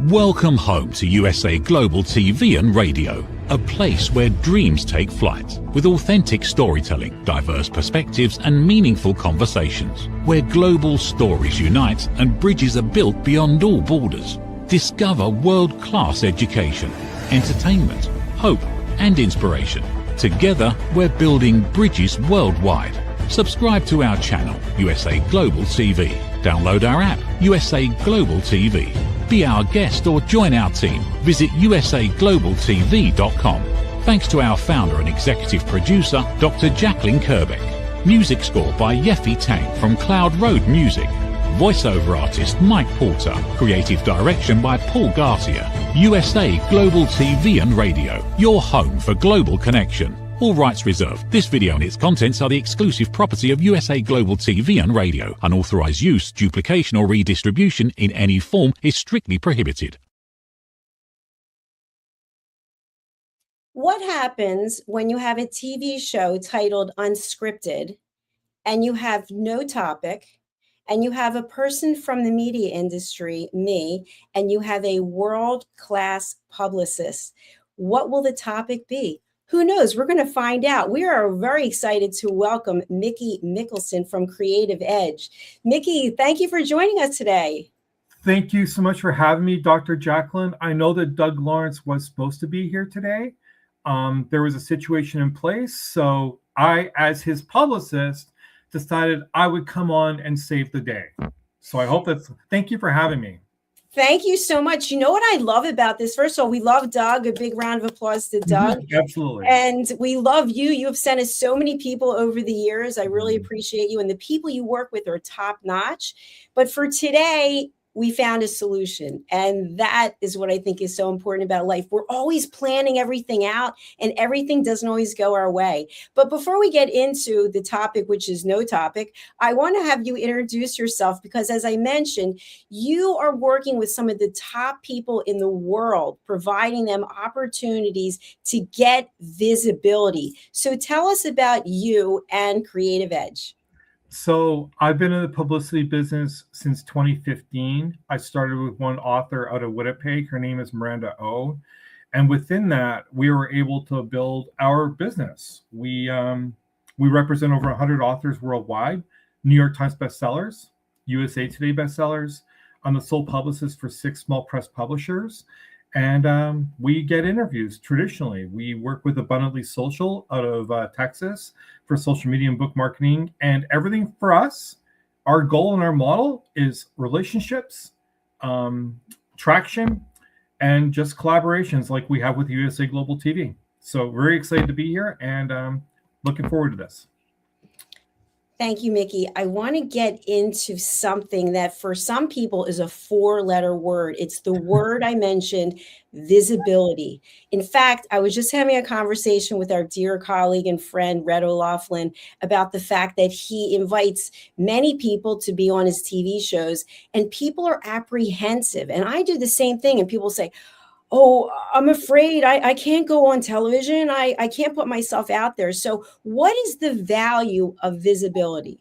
Welcome home to USA Global TV and Radio, a place where dreams take flight, with authentic storytelling, diverse perspectives and meaningful conversations, where global stories unite and bridges are built beyond all borders. Discover world-class education, entertainment, hope and inspiration. Together, we're building bridges worldwide. Subscribe to our channel, USA Global TV. Download our app, USA Global TV. Be our guest or join our team. Visit usaglobaltv.com. Thanks to our founder and executive producer, Dr. Jacalyn Kerbeck. Music score by Yeffy Tang from Cloud Road Music. Voiceover artist Mike Porter. Creative direction by Paul Garcia. USA Global TV and Radio. Your home for global connection. All rights reserved. This video and its contents are the exclusive property of USA Global TV and Radio. Unauthorized use, duplication or redistribution in any form is strictly prohibited. What happens when you have a TV show titled Unscripted and you have no topic and you have a person from the media industry, me, and you have a world-class publicist? What will the topic be? Who knows? We're going to find out. We are very excited to welcome MIKKELSON from Creative Edge. Mickey, thank you for joining us today. Thank you so much for having me, Dr. Jacalyn. I know that Doug Lawrence was supposed to be here today. There was a situation in place, so I, as his publicist, decided I would come on and save the day. So I hope thank you for having me. Thank you so much. You know what I love about this? First of all, we love Doug. A big round of applause to Doug. Absolutely. And we love you. You have sent us so many people over the years. I really appreciate you. And the people you work with are top notch. But for today, we found a solution. And that is what I think is so important about life. We're always planning everything out and everything doesn't always go our way. But before we get into the topic, which is no topic, I want to have you introduce yourself because as I mentioned, you are working with some of the top people in the world, providing them opportunities to get visibility. So tell us about you and Creative Edge. So I've been in the publicity business since 2015. I started with one author out of Winnipeg. Her name is Miranda O. And within that, we were able to build our business. We represent over 100 authors worldwide, New York Times bestsellers, USA Today bestsellers. I'm the sole publicist for 6 small press publishers. And we get interviews traditionally. We work with Abundantly Social out of Texas for social media and book marketing. And everything for us, our goal and our model is relationships, traction, and just collaborations like we have with USA Global TV. So very excited to be here and looking forward to this. Thank you, Mickey. I want to get into something that for some people is a 4-letter word. It's the word I mentioned, visibility. In fact, I was just having a conversation with our dear colleague and friend, Red O'Loughlin, about the fact that he invites many people to be on his TV shows, and people are apprehensive. And I do the same thing, and people say, oh, I'm afraid I can't go on television. I can't put myself out there. So what is the value of visibility?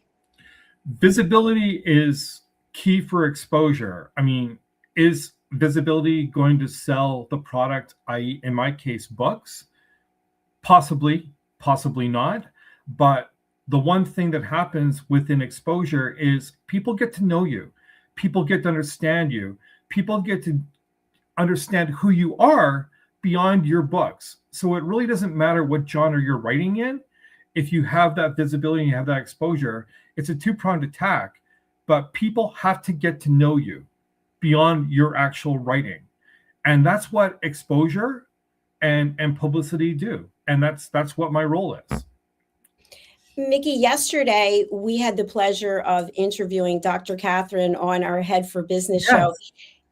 Visibility is key for exposure. I mean, is visibility going to sell the product, i.e., in my case, books? Possibly, possibly not. But the one thing that happens within exposure is people get to know you. People get to understand you. People get to understand who you are beyond your books. So it really doesn't matter what genre you're writing in. If you have that visibility and you have that exposure, it's a 2-pronged attack, but people have to get to know you beyond your actual writing. And that's what exposure and publicity do. And that's what my role is. Mickey, yesterday we had the pleasure of interviewing Dr. Catherine on our Head for Business show.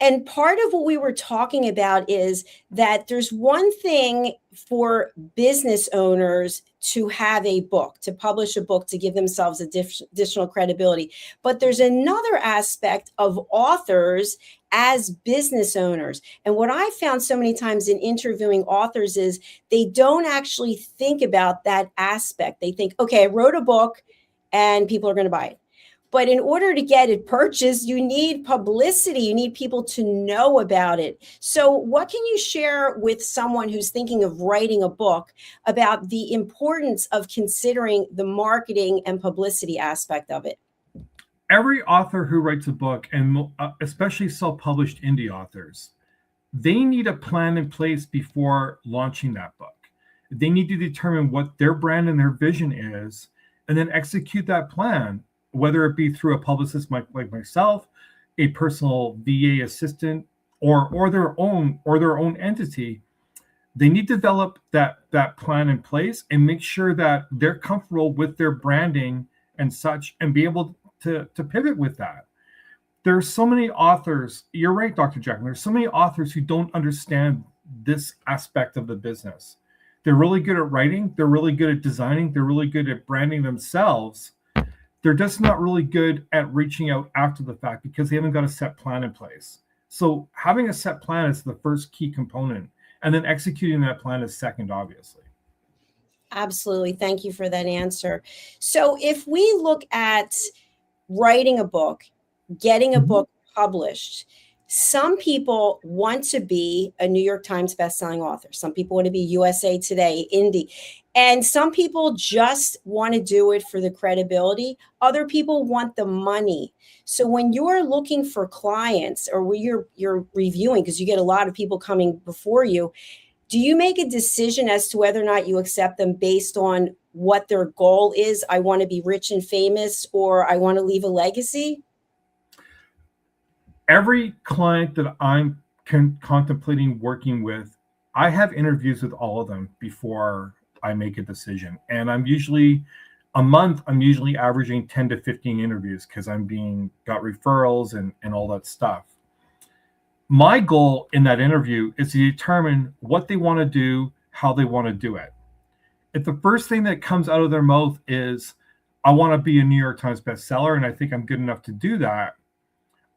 And part of what we were talking about is that there's one thing for business owners to have a book, to publish a book, to give themselves additional credibility. But there's another aspect of authors as business owners. And what I found so many times in interviewing authors is they don't actually think about that aspect. They think, okay, I wrote a book and people are going to buy it. But in order to get it purchased, you need publicity. You need people to know about it. So what can you share with someone who's thinking of writing a book about the importance of considering the marketing and publicity aspect of it? Every author who writes a book, and especially self-published indie authors, they need a plan in place before launching that book. They need to determine what their brand and their vision is, and then execute that plan, whether it be through a publicist like myself, a personal VA assistant, or their own entity. They need to develop that plan in place and make sure that they're comfortable with their branding and such, and be able to pivot with that. There's so many authors, you're right, Dr. Jacalyn, there's so many authors who don't understand this aspect of the business. They're really good at writing, they're really good at designing, they're really good at branding themselves. They're just not really good at reaching out after the fact because they haven't got a set plan in place. So having a set plan is the first key component, and then executing that plan is second, obviously. Absolutely. Thank you for that answer. So if we look at writing a book, getting a book published, some people want to be a New York Times bestselling author. Some people want to be USA Today, Indie. And some people just want to do it for the credibility. Other people want the money. So when you're looking for clients, or when you're reviewing, because you get a lot of people coming before you, do you make a decision as to whether or not you accept them based on what their goal is? I want to be rich and famous, or I want to leave a legacy? Every client that I'm contemplating working with, I have interviews with all of them before I make a decision. And I'm usually averaging 10 to 15 interviews because got referrals and all that stuff. My goal in that interview is to determine what they want to do, how they want to do it. If the first thing that comes out of their mouth is, I want to be a New York Times bestseller and I think I'm good enough to do that,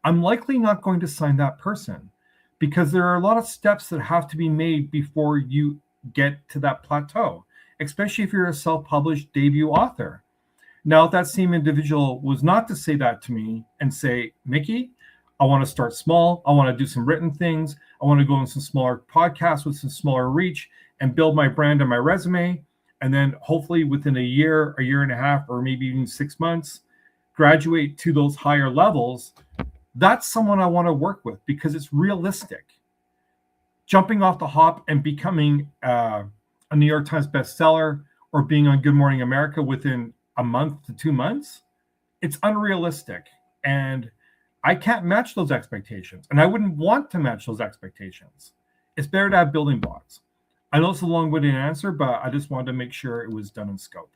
I'm likely not going to sign that person, because there are a lot of steps that have to be made before you get to that plateau, especially if you're a self-published debut author. Now, if that same individual was not to say that to me and say, Mickey, I want to start small, I want to do some written things, I want to go on some smaller podcasts with some smaller reach and build my brand and my resume, and then hopefully within a year and a half, or maybe even 6 months, graduate to those higher levels, that's someone I want to work with because it's realistic. Jumping off the hop and becoming a New York Times bestseller or being on Good Morning America within a month to 2 months, it's unrealistic. And I can't match those expectations. And I wouldn't want to match those expectations. It's better to have building blocks. I know it's a long-winded answer, but I just wanted to make sure it was done in scope.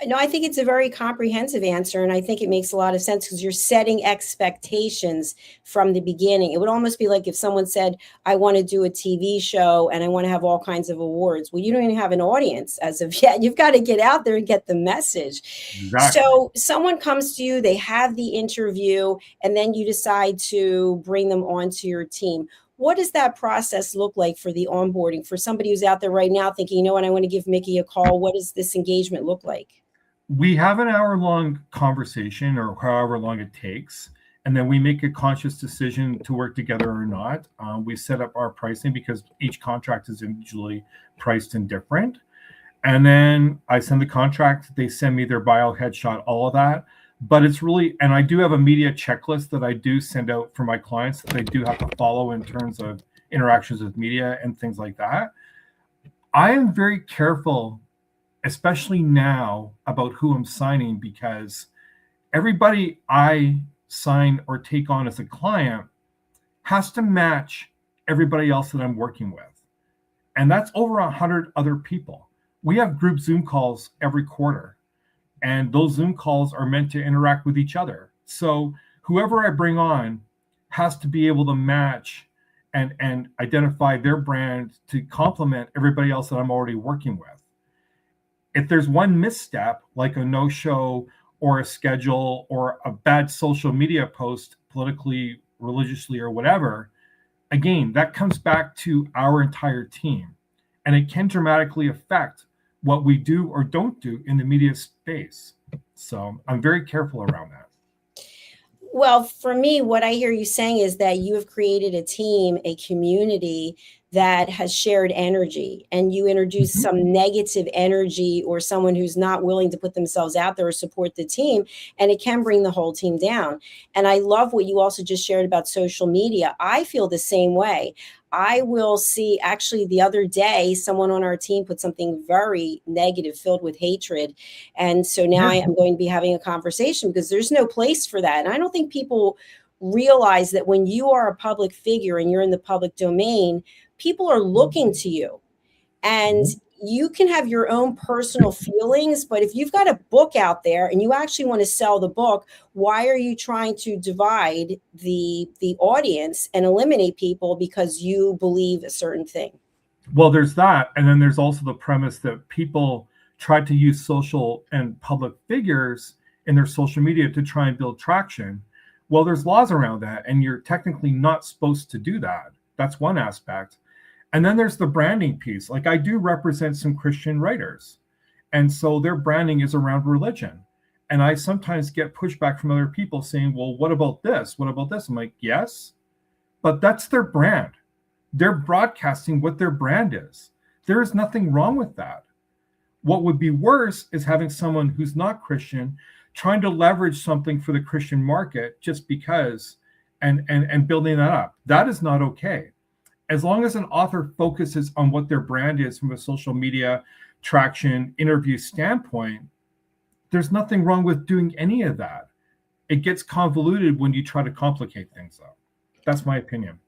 No, I think it's a very comprehensive answer, and I think it makes a lot of sense because you're setting expectations from the beginning. It would almost be like if someone said, I want to do a TV show and I want to have all kinds of awards. Well, you don't even have an audience as of yet. You've got to get out there and get the message. Exactly. So someone comes to you, they have the interview, and then you decide to bring them onto your team. What does that process look like for the onboarding for somebody who's out there right now thinking, you know what, I want to give Mickey a call? What does this engagement look like? We have an hour-long conversation, or however long it takes, and then we make a conscious decision to work together or not. We set up our pricing because each contract is individually priced and different. And then I send the contract, they send me their bio, headshot, all of that. But it's really, and I do have a media checklist that I do send out for my clients that they do have to follow in terms of interactions with media and things like that. I am very careful, especially now, about who I'm signing, because everybody I sign or take on as a client has to match everybody else that I'm working with. And that's over 100 other people. We have group Zoom calls every quarter, and those Zoom calls are meant to interact with each other. So whoever I bring on has to be able to match and identify their brand to complement everybody else that I'm already working with. If there's one misstep, like a no-show or a schedule or a bad social media post, politically, religiously, or whatever, again, that comes back to our entire team. And it can dramatically affect what we do or don't do in the media space. So I'm very careful around that. Well, for me, what I hear you saying is that you have created a team, a community that has shared energy, and you introduce Mhm. some negative energy or someone who's not willing to put themselves out there or support the team, and it can bring the whole team down. And I love what you also just shared about social media. I feel the same way. I will see, actually, the other day, someone on our team put something very negative, filled with hatred. And so now I Yeah. am going to be having a conversation because there's no place for that. And I don't think people realize that when you are a public figure and you're in the public domain, people are looking to you. And Mhm. you can have your own personal feelings, but if you've got a book out there and you actually want to sell the book, why are you trying to divide the audience and eliminate people because you believe a certain thing? Well, there's that. And then there's also the premise that people try to use social and public figures in their social media to try and build traction. Well, there's laws around that, and you're technically not supposed to do that. That's one aspect. And then there's the branding piece. Like, I do represent some Christian writers, and so their branding is around religion. And I sometimes get pushback from other people saying, well, what about this? What about this? I'm like, yes, but that's their brand. They're broadcasting what their brand is. There is nothing wrong with that. What would be worse is having someone who's not Christian trying to leverage something for the Christian market just because, and building that up. That is not okay. As long as an author focuses on what their brand is from a social media traction interview standpoint, there's nothing wrong with doing any of that. It gets convoluted when you try to complicate things, though. That's my opinion.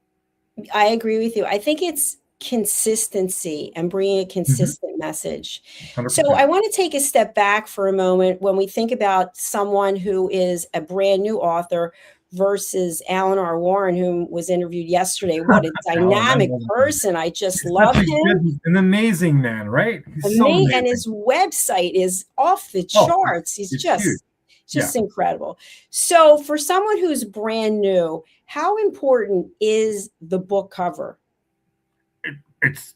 I agree with you. I think it's consistency and bringing a Mhm. consistent message. So 100%. I want to take a step back for a moment when we think about someone who is a brand new author versus Alan R. Warren, who was interviewed yesterday. What a Alan, I dynamic love him. person. I just He's such love a him. good, an amazing man, right? He's so And amazing. his website is off the Oh, charts. He's it's huge. Yeah. just incredible. So for someone who's brand new, how important is the book cover?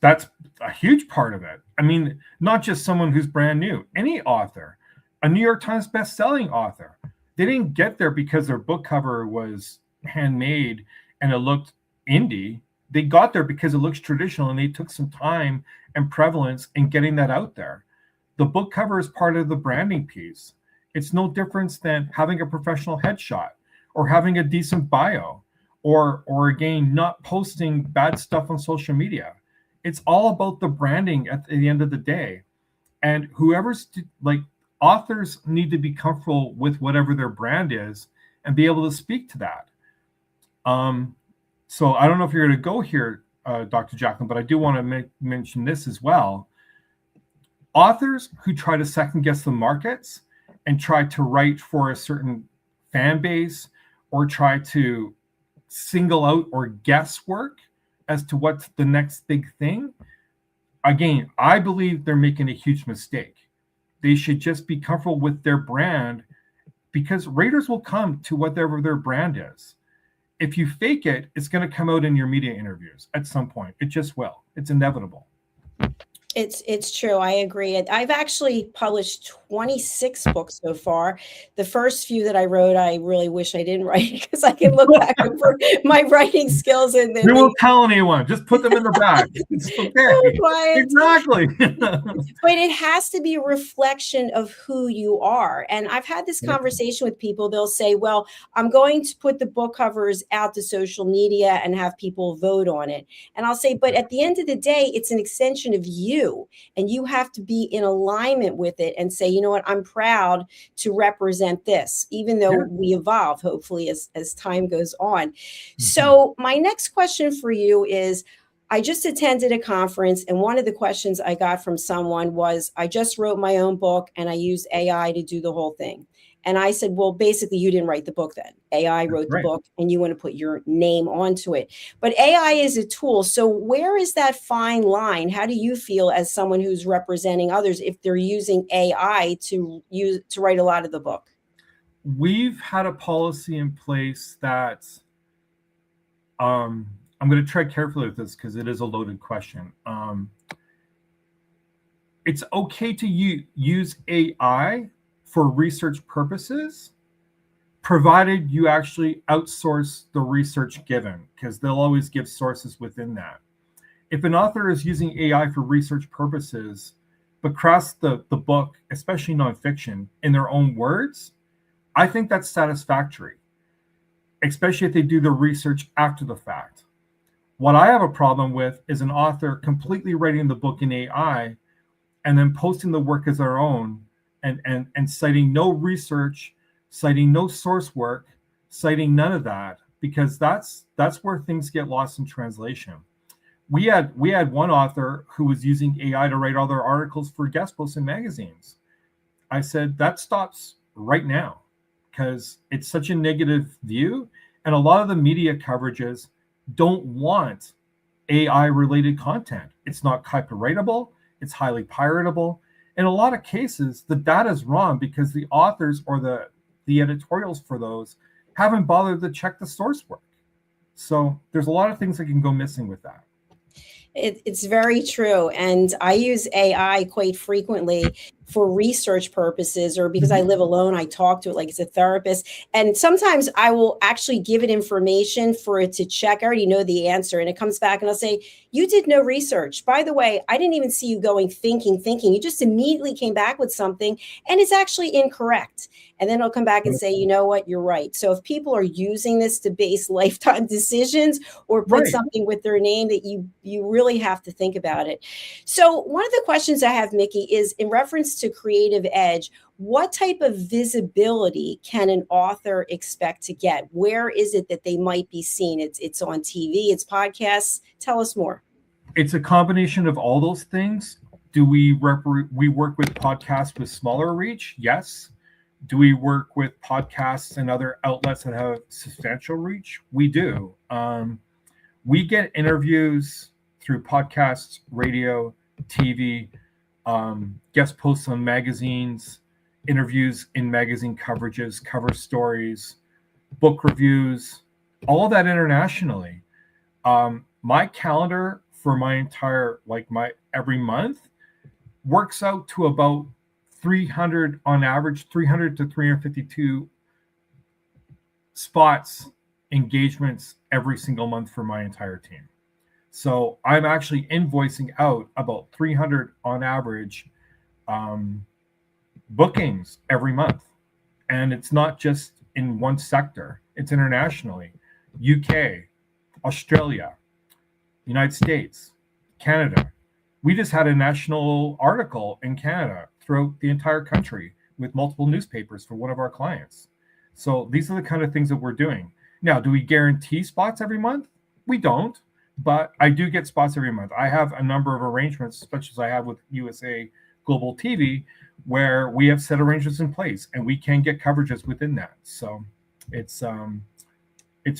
That's a huge part of it. I mean, not just someone who's brand new, any author, a New York Times best-selling author, they didn't get there because their book cover was handmade and it looked indie. They got there because it looks traditional, and they took some time and prevalence in getting that out there. The book cover is part of the branding piece. It's no difference than having a professional headshot or having a decent bio, or again, not posting bad stuff on social media. It's all about the branding at the end of the day. And like, authors need to be comfortable with whatever their brand is and be able to speak to that. So I don't know if you're going to go here, Dr. Jacalyn, but I do want to mention this as well. Authors who try to second guess the markets and try to write for a certain fan base, or try to single out or guesswork as to what's the next big thing, again, I believe they're making a huge mistake. They should just be comfortable with their brand, because readers will come to whatever their brand is. If you fake it, it's going to come out in your media interviews at some point. It just will. It's inevitable. It's true. I agree. I've actually published 26 books so far. The first few that I wrote, I really wish I didn't write, because I can look back over my writing skills and You won't tell anyone. Just put them in the bag. It's okay. quiet. Exactly. But it has to be a reflection of who you are. And I've had this conversation with people. They'll say, well, I'm going to put the book covers out to social media and have people vote on it. And I'll say, but at the end of the day, it's an extension of you, and you have to be in alignment with it and say, you know what, I'm proud to represent this, even though we evolve, hopefully, as time goes on. So my next question for you is, I just attended a conference, and one of the questions I got from someone was, I just wrote my own book and I used AI to do the whole thing. And I said, well, basically, you didn't write the book then. AI wrote the book, and you want to put your name onto it. But AI is a tool. So where is that fine line? How do you feel as someone who's representing others if they're using AI to write a lot of the book? We've had a policy in place that, I'm going to tread carefully with this because it is a loaded question. It's okay to use AI for research purposes, provided you actually outsource the research given, because they'll always give sources within that. If an author is using AI for research purposes, but crafts the book, especially nonfiction, in their own words, I think that's satisfactory, especially if they do the research after the fact. What I have a problem with is an author completely writing the book in AI and then posting the work as their own and citing no research, citing no source work, citing none of that, because that's where things get lost in translation. We had one author who was using AI to write all their articles for guest posts in magazines. I said, that stops right now, because it's such a negative view. And a lot of the media coverages don't want AI related content. It's not copyrightable. It's highly piratable. In a lot of cases, the data is wrong because the authors or the editorials for those haven't bothered to check the source work. So there's a lot of things that can go missing with that. It's very true. And I use AI quite frequently for research purposes, or because I live alone, I talk to it like it's a therapist. And sometimes I will actually give it information for it to check. I already know the answer. And it comes back and I'll say, you did no research. By the way, I didn't even see you going thinking. You just immediately came back with something and it's actually incorrect. And then it'll come back and say, you know what, you're right. So if people are using this to base lifetime decisions or put something with their name, that you really have to think about it. So one of the questions I have, Mickey, is in reference to Creative Edge, what type of visibility can an author expect to get? Where is it that they might be seen? It's on TV, it's podcasts. Tell us more. It's a combination of all those things. Do we work with podcasts with smaller reach? Yes. Do we work with podcasts and other outlets that have substantial reach? We do. We get interviews through podcasts, radio, TV, guest posts on magazines, interviews in magazine coverages, cover stories, book reviews, all that internationally. My calendar for my entire, my every month works out to about 300 on average, 300 to 352 spots, engagements every single month for my entire team. So I'm actually invoicing out about 300 on average bookings every month. And it's not just in one sector, it's internationally. UK, Australia, United States, Canada. We just had a national article in Canada throughout the entire country with multiple newspapers for one of our clients. So these are the kind of things that we're doing. Now, do we guarantee spots every month? We don't, but I do get spots every month. I have a number of arrangements, such as I have with USA Global TV, where we have set arrangements in place and we can get coverages within that. So it's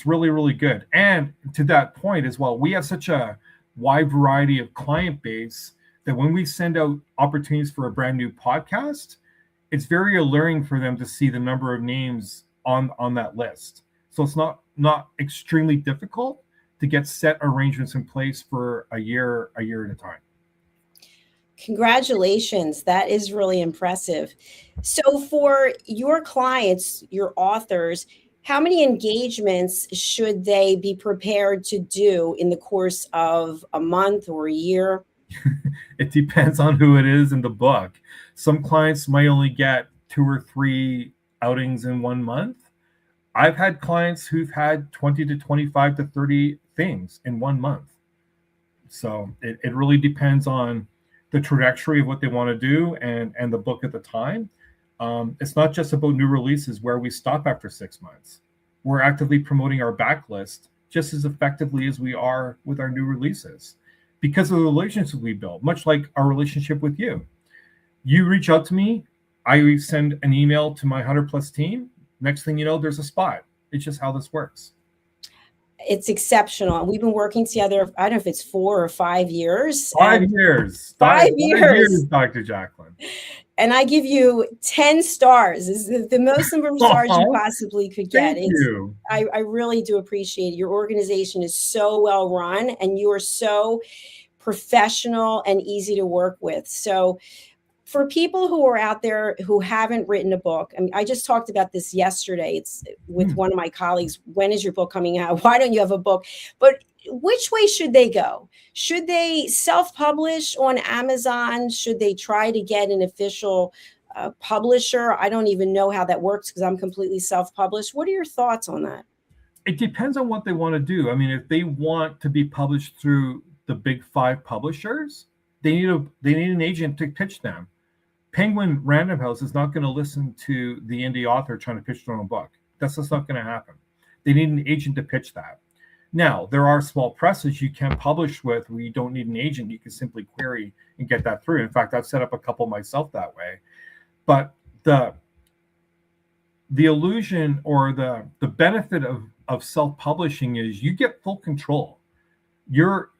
really, really good. And to that point as well, we have such a wide variety of client base that when we send out opportunities for a brand new podcast, it's very alluring for them to see the number of names on that list. So it's not extremely difficult to get set arrangements in place for a year at a time. Congratulations. That is really impressive. So for your clients, your authors, how many engagements should they be prepared to do in the course of a month or a year? It depends on who it is in the book. Some clients might only get 2 or 3 outings in 1 month. I've had clients who've had 20 to 25 to 30 things in 1 month. So it really depends on the trajectory of what they want to do and the book at the time. It's not just about new releases where we stop after 6 months. We're actively promoting our backlist just as effectively as we are with our new releases because of the relationships we build, much like our relationship with you. You reach out to me, I send an email to my 100+ team. Next thing you know, there's a spot. It's just how this works. It's exceptional. We've been working together, I don't know if it's 4 or 5 years. 5 years. 5 years, Dr. Jacalyn. And I give you 10 stars. Is the most number of stars you possibly could get. Thank you. I really do appreciate it. Your organization is so well run and you are so professional and easy to work with. So for people who are out there who haven't written a book, I mean, I just talked about this yesterday. It's with one of my colleagues. When is your book coming out? Why don't you have a book? But which way should they go? Should they self-publish on Amazon? Should they try to get an official publisher? I don't even know how that works because I'm completely self-published. What are your thoughts on that? It depends on what they want to do. I mean, if they want to be published through the big 5 publishers, they need an agent to pitch them. Penguin Random House is not going to listen to the indie author trying to pitch their own book. That's just not going to happen. They need an agent to pitch that. Now, there are small presses you can publish with where you don't need an agent. You can simply query and get that through. In fact, I've set up a couple myself that way. But the illusion or the benefit of self-publishing is you get full control. You're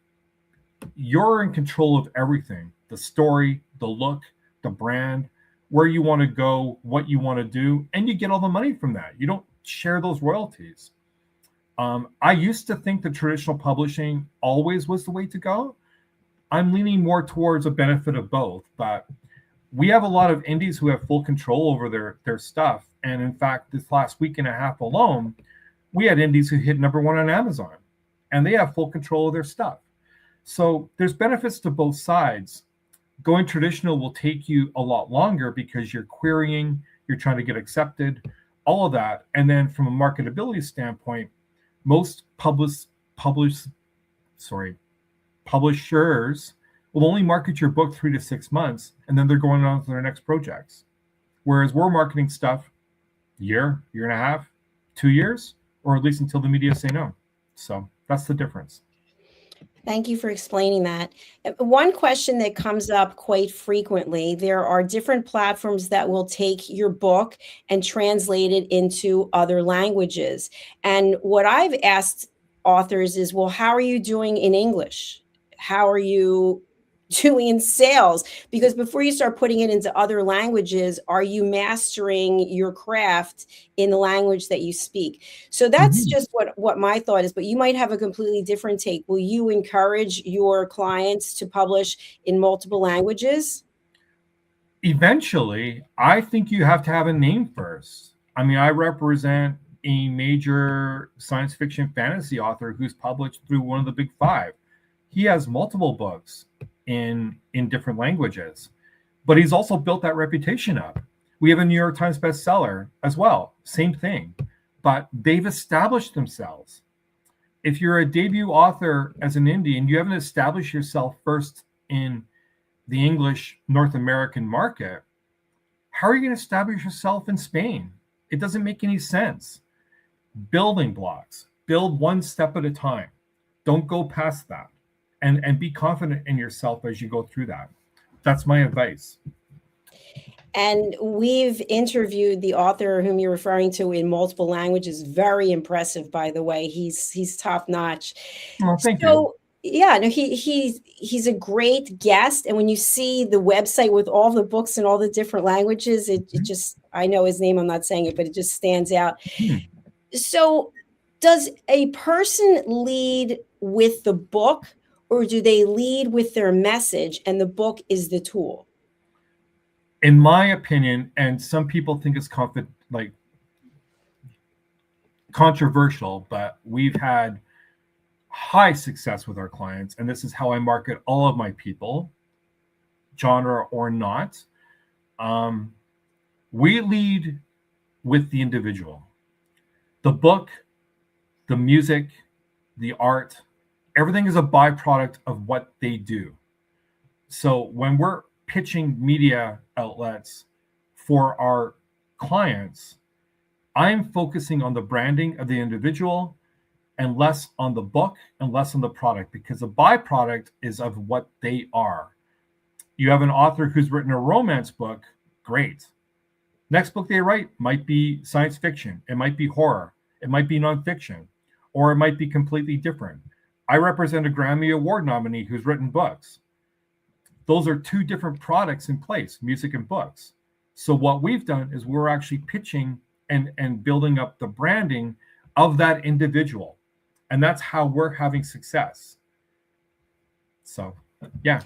in control of everything: the story, the look, the brand, where you want to go, what you want to do, and you get all the money from that. You don't share those royalties. I used to think that traditional publishing always was the way to go. I'm leaning more towards a benefit of both, but we have a lot of indies who have full control over their stuff. And in fact, this last week and a half alone, we had indies who hit #1 on Amazon, and they have full control of their stuff. So there's benefits to both sides. Going traditional will take you a lot longer because you're querying, you're trying to get accepted, all of that. And then from a marketability standpoint, most publishers will only market your book 3 to 6 months, and then they're going on to their next projects. Whereas we're marketing stuff year and a half, 2 years, or at least until the media say no. So that's the difference. Thank you for explaining that. One question that comes up quite frequently, there are different platforms that will take your book and translate it into other languages. And what I've asked authors is, well, how are you doing in English? How are you doing in sales? Because before you start putting it into other languages, are you mastering your craft in the language that you speak? So that's just what my thought is, but you might have a completely different take. Will you encourage your clients to publish in multiple languages? Eventually, I think you have to have a name first. I mean, I represent a major science fiction fantasy author who's published through one of the big 5. He has multiple books in different languages, but he's also built that reputation up. We have a New York Times bestseller as well, same thing, but they've established themselves. If you're a debut author as an indie and you haven't established yourself first in the English North American market, how are you going to establish yourself in Spain? It doesn't make any sense. Building blocks, build one step at a time. Don't go past that. And be confident in yourself as you go through that. That's my advice. And we've interviewed the author whom you're referring to in multiple languages. Very impressive, by the way. He's top notch. Oh, thank you. Yeah, no, he's a great guest. And when you see the website with all the books in all the different languages, it just, I know his name, I'm not saying it, but it just stands out. So does a person lead with the book, or do they lead with their message and the book is the tool? In my opinion, and some people think it's controversial, but we've had high success with our clients, and this is how I market all of my people, genre or not. We lead with the individual. The book, the music, the art, everything is a byproduct of what they do. So when we're pitching media outlets for our clients, I'm focusing on the branding of the individual and less on the book and less on the product, because the byproduct is of what they are. You have an author who's written a romance book, great. Next book they write might be science fiction, it might be horror, it might be nonfiction, or it might be completely different. I represent a Grammy Award nominee who's written books. Those are 2 different products in place, music and books. So what we've done is we're actually pitching and building up the branding of that individual. And that's how we're having success. So, yeah.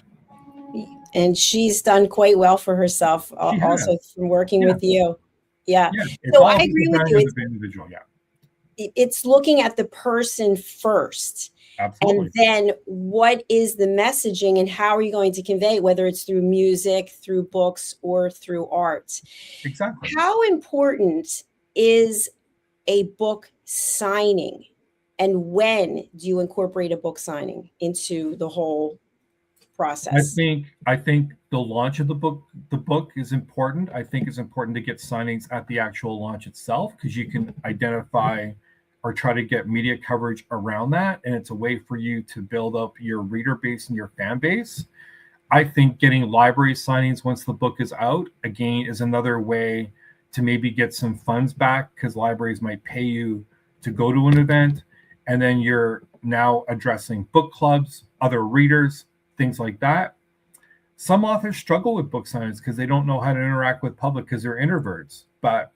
And she's done quite well for herself She also has. from working Yeah. with you. Yeah. Yeah, it's So all I about agree the with value you. of the individual. Yeah, It's looking at the person first. absolutely. And then what is the messaging and how are you going to convey, whether it's through music, through books, or through art? Exactly. How important is a book signing? And when do you incorporate a book signing into the whole process? I think the launch of the book is important. I think it's important to get signings at the actual launch itself because you can identify or try to get media coverage around that, and it's a way for you to build up your reader base and your fan base. I think getting library signings once the book is out again is another way to maybe get some funds back because libraries might pay you to go to an event, and then you're now addressing book clubs, other readers, things like that. Some authors struggle with book signings because they don't know how to interact with public because they're introverts. But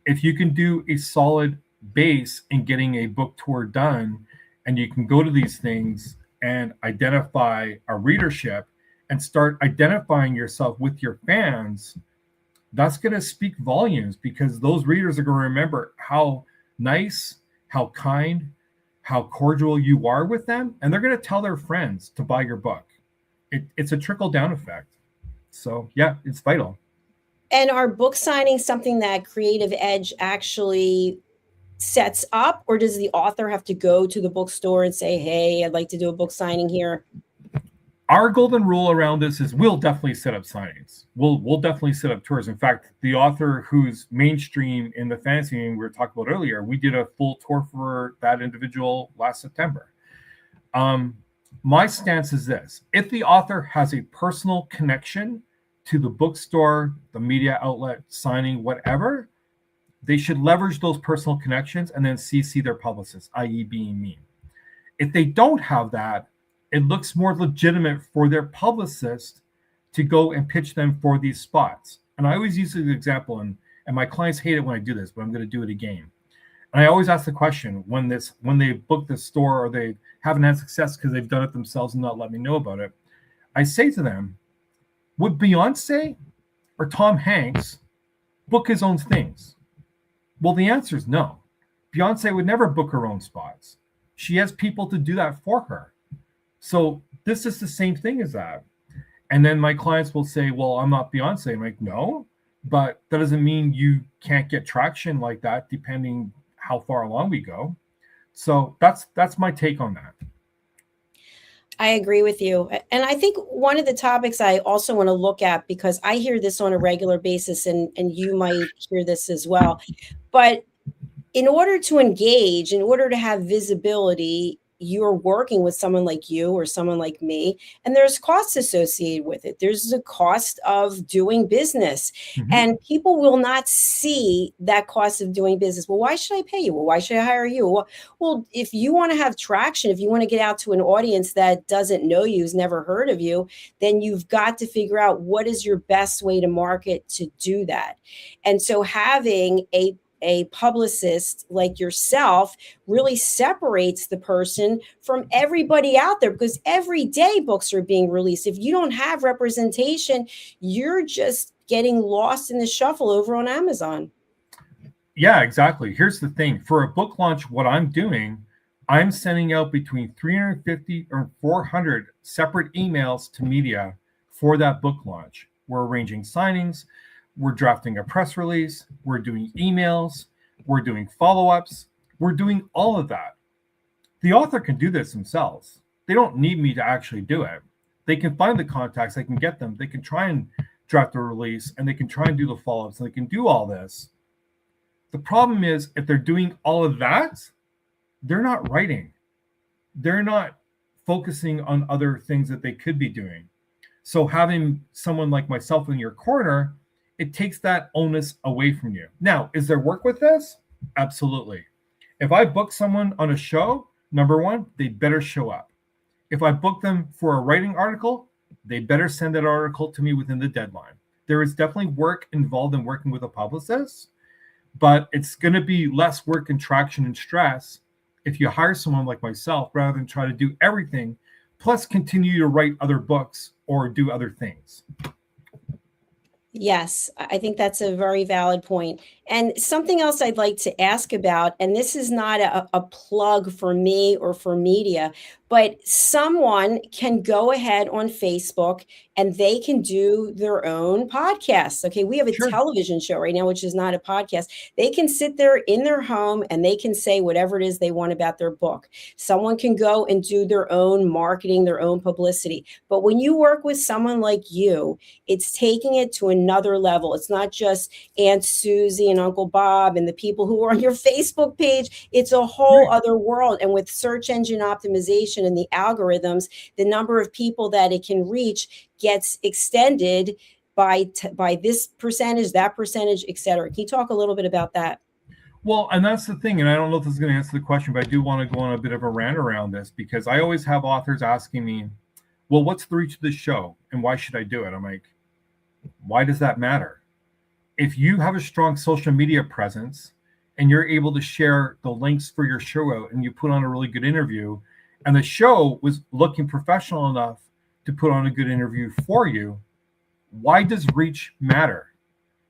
if you can do a solid base in getting a book tour done, and you can go to these things and identify a readership and start identifying yourself with your fans, that's going to speak volumes because those readers are going to remember how nice, how kind, how cordial you are with them, and they're going to tell their friends to buy your book. It's a trickle down effect. So yeah, it's vital. And are book signings something that Creative Edge actually sets up, or does the author have to go to the bookstore and say, hey, I'd like to do a book signing here? Our golden rule around this is we'll definitely set up signings. We'll definitely set up tours. In fact, the author who's mainstream in the fantasy game we were talking about earlier, we did a full tour for that individual last September. My stance is this: if the author has a personal connection to the bookstore, the media outlet, signing, whatever, they should leverage those personal connections and then CC their publicist, i.e. being me. If they don't have that, it looks more legitimate for their publicist to go and pitch them for these spots. And I always use the example, and my clients hate it when I do this, but I'm going to do it again. And I always ask the question when they book the store or they haven't had success because they've done it themselves and not let me know about it, I say to them, would Beyonce or Tom Hanks book his own things? Well, the answer is no. Beyonce would never book her own spots. She has people to do that for her. So this is the same thing as that. And then my clients will say, well, I'm not Beyonce. I'm like, no, but that doesn't mean you can't get traction like that depending how far along we go. So that's my take on that. I agree with you. And I think one of the topics I also want to look at, because I hear this on a regular basis, and you might hear this as well, but in order to engage, in order to have visibility, you're working with someone like you or someone like me, and there's costs associated with it. There's a cost of doing business, and people will not see that cost of doing business. Well, why should I pay you? Well, why should I hire you? Well, if you want to have traction, if you want to get out to an audience that doesn't know you, who's never heard of you, then you've got to figure out what is your best way to market to do that. And so having a publicist like yourself really separates the person from everybody out there, because every day books are being released. If you don't have representation, you're just getting lost in the shuffle over on Amazon. Yeah, exactly. Here's the thing. For a book launch, what I'm doing, I'm sending out between 350 or 400 separate emails to media for that book launch. We're arranging signings. We're drafting a press release. We're doing emails. We're doing follow-ups. We're doing all of that. The author can do this themselves. They don't need me to actually do it. They can find the contacts. They can get them. They can try and draft a release, and they can try and do the follow-ups, and they can do all this. The problem is, if they're doing all of that, they're not writing. They're not focusing on other things that they could be doing. So having someone like myself in your corner, it takes that onus away from you. Now, is there work with this? Absolutely. If I book someone on a show, number one, they better show up. If I book them for a writing article, they better send that article to me within the deadline. There is definitely work involved in working with a publicist, but it's going to be less work and traction and stress if you hire someone like myself rather than try to do everything, plus continue to write other books or do other things. Yes, I think that's a very valid point. And something else I'd like to ask about, and this is not a plug for me or for media, but someone can go ahead on Facebook and they can do their own podcast. Okay, we have a Sure. television show right now, which is not a podcast. They can sit there in their home and they can say whatever it is they want about their book. Someone can go and do their own marketing, their own publicity. But when you work with someone like you, it's taking it to another level. It's not just Aunt Susie and Uncle Bob and the people who are on your Facebook page. It's a whole other world. And with search engine optimization and the algorithms, the number of people that it can reach gets extended by this percentage, that percentage, et cetera. Can you talk a little bit about that? Well, and that's the thing, and I don't know if this is going to answer the question, but I do want to go on a bit of a rant around this, because I always have authors asking me, well, what's the reach of this show and why should I do it? I'm like, why does that matter? If you have a strong social media presence and you're able to share the links for your show out and you put on a really good interview, and the show was looking professional enough to put on a good interview for you, why does reach matter?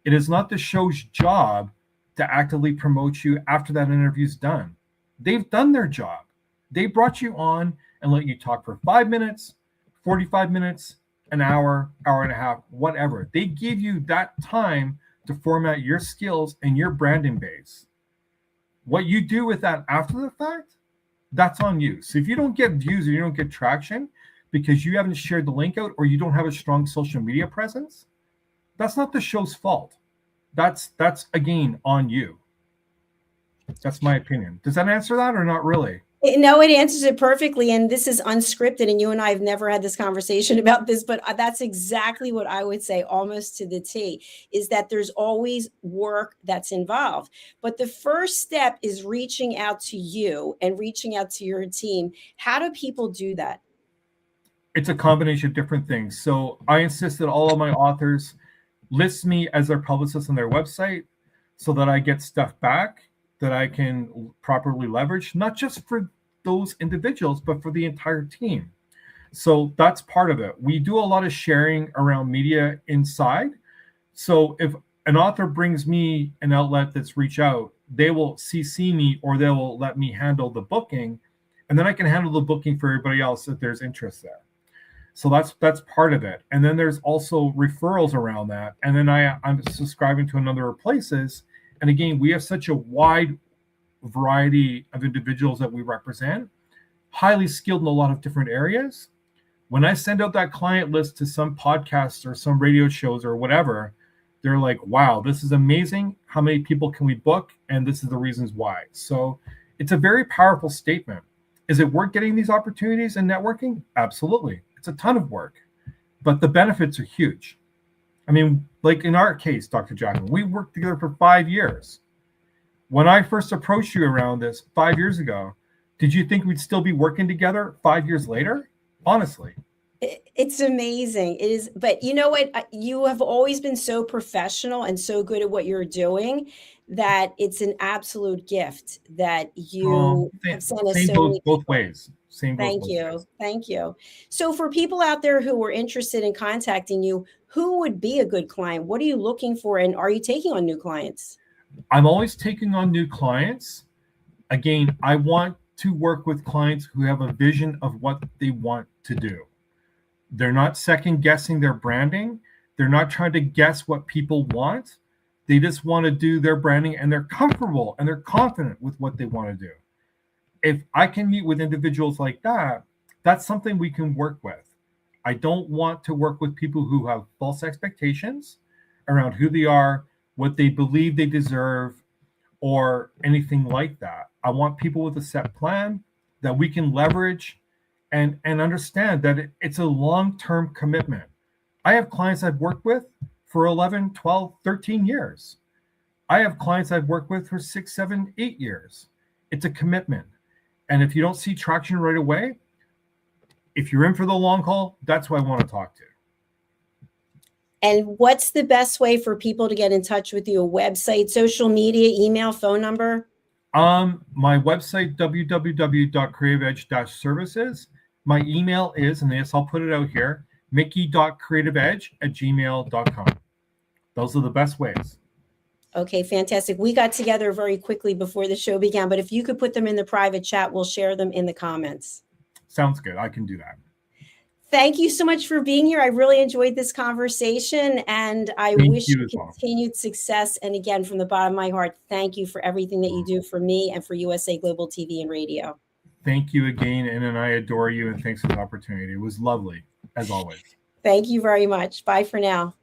It is not the show's job to actively promote you after that interview's done. They've done their job. They brought you on and let you talk for 5 minutes, 45 minutes, an hour, hour and a half, whatever. They give you that time to format your skills and your branding base. What you do with that after the fact, that's on you. So if you don't get views or you don't get traction because you haven't shared the link out or you don't have a strong social media presence, that's not the show's fault. That's again on you. That's my opinion. Does that answer that or not really? No, it answers it perfectly. And this is unscripted. And you and I have never had this conversation about this, but that's exactly what I would say, almost to the T, is that there's always work that's involved. But the first step is reaching out to you and reaching out to your team. How do people do that? It's a combination of different things. So I insist that all of my authors list me as their publicist on their website so that I get stuff back that I can properly leverage, not just for those individuals, but for the entire team. So that's part of it. We do a lot of sharing around media inside. So if an author brings me an outlet that's reach out, they will CC me or they will let me handle the booking. And then I can handle the booking for everybody else if there's interest there. So that's part of it. And then there's also referrals around that. And then I'm subscribing to a number of places. And again, we have such a wide variety of individuals that we represent, highly skilled in a lot of different areas. When I send out that client list to some podcasts or some radio shows or whatever, they're like, wow, this is amazing. How many people can we book? And this is the reasons why. So it's a very powerful statement. Is it worth getting these opportunities and networking? Absolutely. It's a ton of work, but the benefits are huge. I mean, like in our case, Dr. Jacalyn, we worked together for 5 years. When I first approached you around this 5 years ago, did you think we'd still be working together 5 years later? Honestly. It's amazing. It is, but you know what? You have always been so professional and so good at what you're doing that it's an absolute gift that you have sent us so many both ways. Thank you. So for people out there who are interested in contacting you, who would be a good client? What are you looking for? And are you taking on new clients? I'm always taking on new clients. Again, I want to work with clients who have a vision of what they want to do. They're not second guessing their branding. They're not trying to guess what people want. They just want to do their branding and they're comfortable and they're confident with what they want to do. If I can meet with individuals like that, that's something we can work with. I don't want to work with people who have false expectations around who they are, what they believe they deserve, or anything like that. I want people with a set plan that we can leverage and understand that it's a long-term commitment. I have clients I've worked with for 11, 12, 13 years. I have clients I've worked with for 6, 7, 8 years. It's a commitment. And if you don't see traction right away, if you're in for the long haul, that's who I want to talk to. And what's the best way for people to get in touch with you? A website, social media, email, phone number? My website, www.creativeedge-services. My email is, and yes, I'll put it out here, mickey.creativeedge@gmail.com. Those are the best ways. Okay, fantastic. We got together very quickly before the show began, but if you could put them in the private chat, we'll share them in the comments. Sounds good. I can do that. Thank you so much for being here. I really enjoyed this conversation, and I wish you continued success. And again, from the bottom of my heart, thank you for everything that you do for me and for USA Global TV and Radio. Thank you again, and I adore you, and thanks for the opportunity. It was lovely, as always. Thank you very much. Bye for now.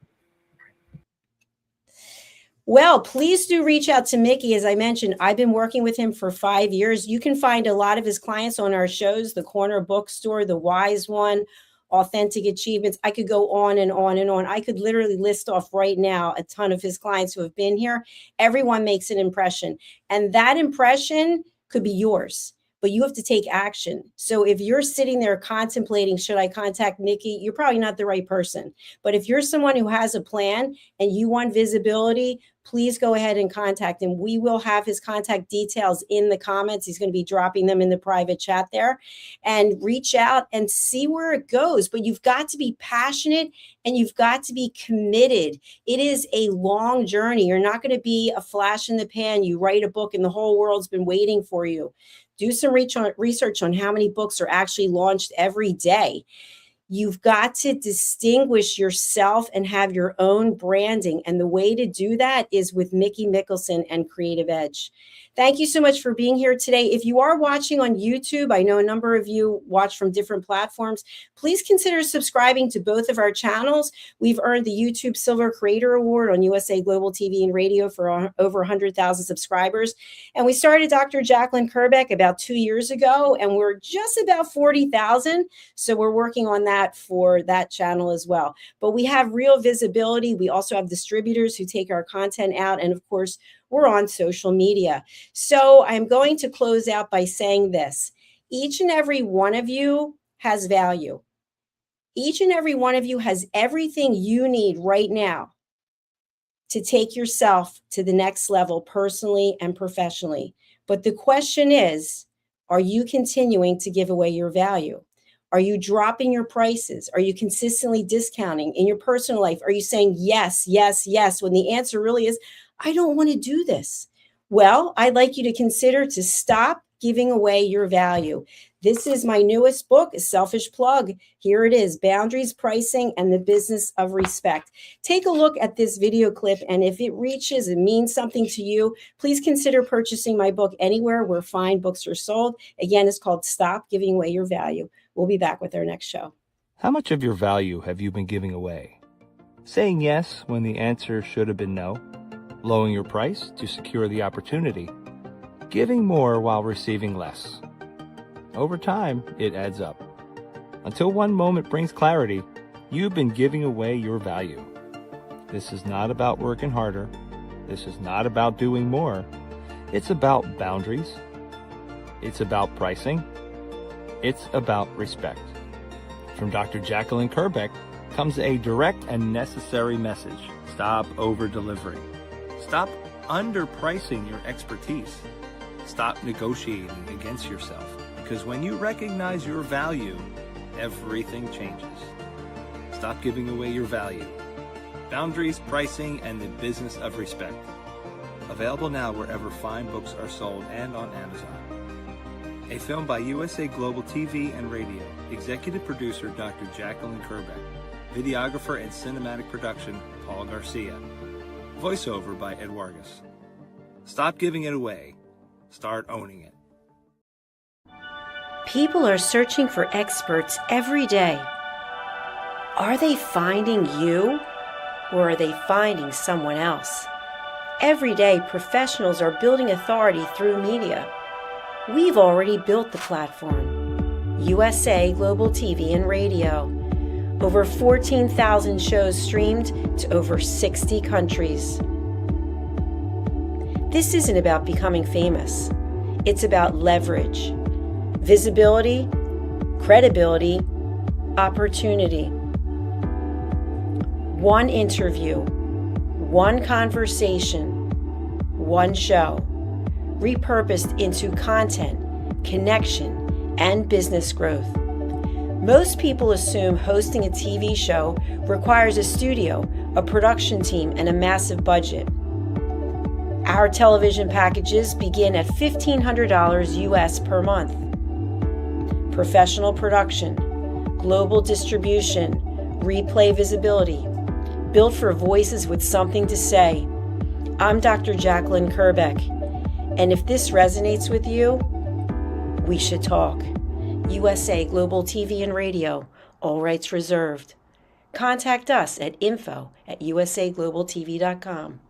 Well, please do reach out to Mickey. As I mentioned, I've been working with him for 5 years. You can find a lot of his clients on our shows, The Corner Bookstore, The Wise One, Authentic Achievements. I could go on and on and on. I could literally list off right now a ton of his clients who have been here. Everyone makes an impression, and that impression could be yours, but you have to take action. So if you're sitting there contemplating, should I contact Mickey? You're probably not the right person. But if you're someone who has a plan and you want visibility, please go ahead and contact him. We will have his contact details in the comments. He's going to be dropping them in the private chat there, and reach out and see where it goes. But you've got to be passionate and you've got to be committed. It is a long journey. You're not going to be a flash in the pan. You write a book and the whole world's been waiting for you. Do some research on how many books are actually launched every day. You've got to distinguish yourself and have your own branding. And the way to do that is with Mickey MIKKELSON and Creative Edge. Thank you so much for being here today. If you are watching on YouTube, I know a number of you watch from different platforms. Please consider subscribing to both of our channels. We've earned the YouTube Silver Creator Award on USA Global TV and Radio for over 100,000 subscribers. And we started Dr. Jacalyn Kerbeck about 2 years ago, and we're just about 40,000. So we're working on that for that channel as well. But we have real visibility. We also have distributors who take our content out. And of course, we're on social media. So I'm going to close out by saying this. Each and every one of you has value. Each and every one of you has everything you need right now to take yourself to the next level personally and professionally. But the question is, are you continuing to give away your value? Are you dropping your prices? Are you consistently discounting in your personal life? Are you saying yes, yes, yes, when the answer really is, I don't want to do this? Well, I'd like you to consider to stop giving away your value. This is my newest book, a selfish plug. Here it is, Boundaries, Pricing, and the Business of Respect. Take a look at this video clip, and if it reaches and means something to you, please consider purchasing my book anywhere where fine books are sold. Again, it's called Stop Giving Away Your Value. We'll be back with our next show. How much of your value have you been giving away? Saying yes when the answer should have been no? Lowering your price to secure the opportunity? Giving more while receiving less? Over time, it adds up. Until one moment brings clarity, you've been giving away your value. This is not about working harder. This is not about doing more. It's about boundaries. It's about pricing. It's about respect. From Dr. Jacalyn Kerbeck comes a direct and necessary message. Stop over-delivering. Stop underpricing your expertise. Stop negotiating against yourself. Because when you recognize your value, everything changes. Stop giving away your value. Boundaries, Pricing, and the Business of Respect. Available now wherever fine books are sold and on Amazon. A film by USA Global TV and Radio. Executive producer Dr. Jacalyn Kerbeck. Videographer and cinematic production Paul Garcia. Voiceover by Ed Vargas. Stop giving it away. Start owning it. People are searching for experts every day. Are they finding you, or are they finding someone else? Every day, professionals are building authority through media. We've already built the platform. USA Global TV and Radio. Over 14,000 shows streamed to over 60 countries. This isn't about becoming famous. It's about leverage, visibility, credibility, opportunity. One interview, one conversation, one show, repurposed into content, connection, and business growth. Most people assume hosting a TV show requires a studio, a production team, and a massive budget. Our television packages begin at $1,500 US per month. Professional production, global distribution, replay visibility, built for voices with something to say. I'm Dr. Jacalyn Kerbeck, and if this resonates with you, we should talk. USA Global TV and Radio, all rights reserved. Contact us at info@usaglobaltv.com.